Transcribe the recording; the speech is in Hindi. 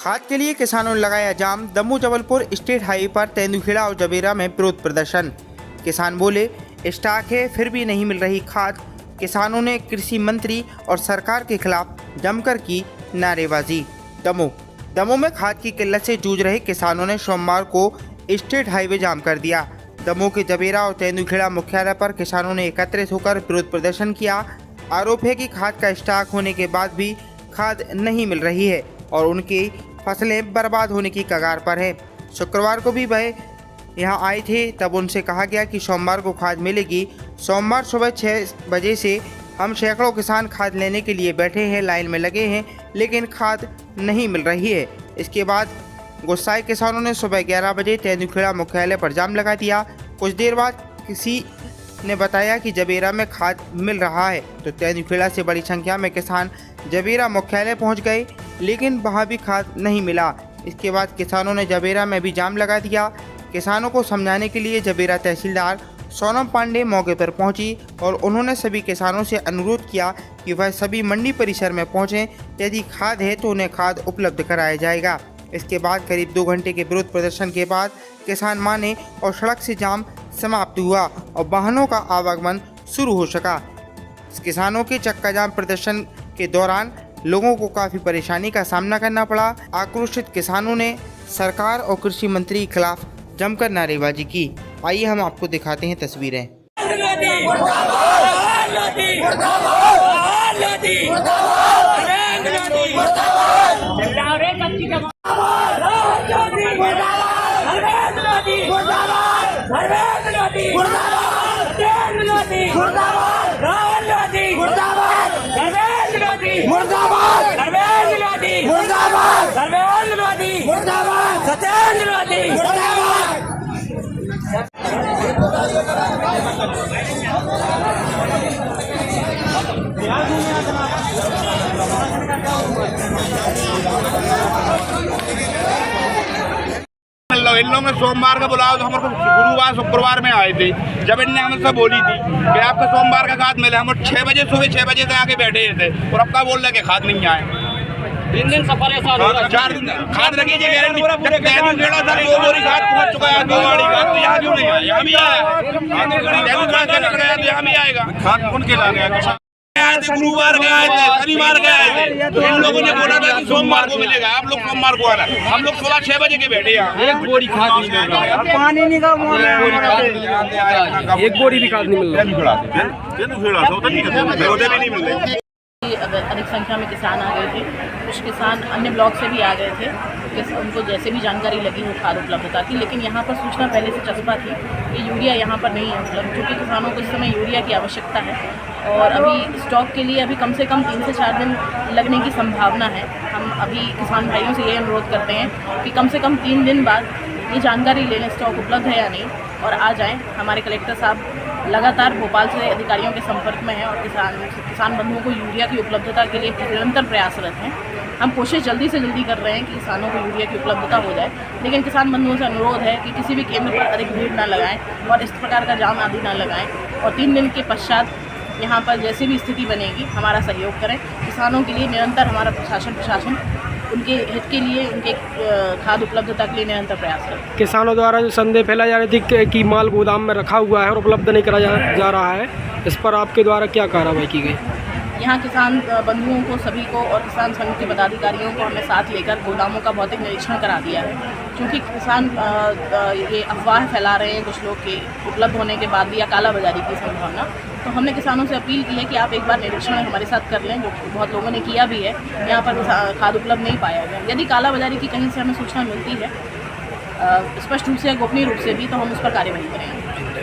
खाद के लिए किसानों ने लगाया जाम। दमोह जबलपुर स्टेट हाईवे पर तेंदुखेड़ा और जबेरा में विरोध प्रदर्शन। किसान बोले स्टॉक है फिर भी नहीं मिल रही खाद। किसानों ने कृषि मंत्री और सरकार के खिलाफ जमकर की नारेबाजी। दमोह में खाद की किल्लत से जूझ रहे किसानों ने सोमवार को स्टेट हाईवे जाम कर दिया। दमोह के जबेरा और तेंदुखेड़ा मुख्यालय पर किसानों ने एकत्रित होकर विरोध प्रदर्शन किया। आरोप है कि खाद का स्टॉक होने के बाद भी खाद नहीं मिल रही है और उनकी फसलें बर्बाद होने की कगार पर है। शुक्रवार को भी वह यहां आए थे, तब उनसे कहा गया कि सोमवार को खाद मिलेगी। सोमवार सुबह 6 बजे से हम सैकड़ों किसान खाद लेने के लिए बैठे हैं, लाइन में लगे हैं, लेकिन खाद नहीं मिल रही है। इसके बाद गुस्साए किसानों ने सुबह 11 बजे तेंदुखेड़ा मुख्यालय पर जाम लगा दिया। कुछ देर बाद किसी ने बताया कि जबेरा में खाद मिल रहा है, तो तेंदुखेड़ा से बड़ी संख्या में किसान जबेरा मुख्यालय पहुंच गए, लेकिन वहां भी खाद नहीं मिला। इसके बाद किसानों ने जबेरा में भी जाम लगा दिया। किसानों को समझाने के लिए जबेरा तहसीलदार सोनम पांडे मौके पर पहुंची और उन्होंने सभी किसानों से अनुरोध किया कि वह सभी मंडी परिसर में पहुंचें। यदि खाद है तो उन्हें खाद उपलब्ध कराया जाएगा। इसके बाद करीब 2 घंटे के विरोध प्रदर्शन के बाद किसान माने और सड़क से जाम समाप्त हुआ और वाहनों का आवागमन शुरू हो सका। किसानों के चक्का जाम प्रदर्शन के दौरान लोगों को काफी परेशानी का सामना करना पड़ा। आक्रोशित किसानों ने सरकार और कृषि मंत्री के खिलाफ जमकर नारेबाजी की। आइए हम आपको दिखाते हैं तस्वीरें। इन लोगों ने सोमवार का बुलाया तो हमारे गुरुवार शुक्रवार में आए थे। जब इनने हमसे बोली थी कि आपका सोमवार का खाद मिले, हम 6 बजे सुबह 6 बजे से आके बैठे थे और अब का बोल रहे कि खाद नहीं आए। 3 दिन सफर है, 4 दिन खाद लगी गारंटी। 2 बोरी खाद पहुंच चुका है, 2 गाड़ी खाद, तो यहाँ क्यों नहीं आया? यहाँ भी आएगा। खाद कौन के लाने आए? गुरुवार के आए थे, शनिवार के आए थे, तो इन लोगों ने बोला था कि सोमवार को मिलेगा। आप लोग सोमवार को आना। हम लोग सुबह 6 बजे के बैठे यहाँ। एक बोरी खाद नहीं मिल रहा है, पानी नहीं का एक बोरी भी खाद नहीं मिल रहा। अधिक संख्या में किसान आ गए थे। कुछ किसान अन्य ब्लॉक से भी आ गए थे कि उनको जैसे भी जानकारी लगी हो खाद उपलब्धता की, लेकिन यहाँ पर सूचना पहले से चस्पा थी कि यूरिया यहाँ पर नहीं है उपलब्ध, क्योंकि किसानों को इस समय यूरिया की आवश्यकता है और अभी स्टॉक के लिए अभी कम से कम 3 से 4 दिन लगने की संभावना है। हम अभी किसान भाइयों से ये अनुरोध करते हैं कि कम से कम 3 दिन बाद ये जानकारी ले लें स्टॉक उपलब्ध है या नहीं और आ जाएं। हमारे कलेक्टर साहब लगातार भोपाल से अधिकारियों के संपर्क में हैं और किसान बंधुओं को यूरिया की उपलब्धता के लिए निरंतर प्रयासरत हैं। हम कोशिश जल्दी से जल्दी कर रहे हैं कि किसानों को यूरिया की उपलब्धता हो जाए, लेकिन किसान बंधुओं से अनुरोध है कि किसी भी केंद्र पर अधिक भीड़ न लगाएं और इस प्रकार का जाम आदि न लगाएं और 3 दिन के पश्चात यहाँ पर जैसे भी स्थिति बनेगी हमारा सहयोग करें। किसानों के लिए निरंतर हमारा प्रशासन उनके हित के लिए, उनके खाद उपलब्धता के लिए निरंतर प्रयास करें। किसानों द्वारा जो संदेह फैलाया जा रही थी कि माल गोदाम में रखा हुआ है और उपलब्ध नहीं कराया जा रहा है, इस पर आपके द्वारा क्या कार्रवाई की गई? यहाँ किसान बंधुओं को सभी को और किसान संघ के पदाधिकारियों को हमने साथ लेकर गोदामों का भौतिक निरीक्षण करा दिया है, क्योंकि किसान ये अफवाह फैला रहे हैं कुछ लोग के उपलब्ध होने के बाद भी या कालाबाजारी की संभावना। तो हमने किसानों से अपील की है कि आप एक बार निरीक्षण हमारे साथ कर लें, जो बहुत लोगों ने किया भी है। यहाँ पर खाद उपलब्ध नहीं पाया गया। यदि कालाबाजारी की कहीं से हमें सूचना मिलती है स्पष्ट रूप से या गोपनीय रूप से भी, तो हम उस पर कार्यवाही करेंगे।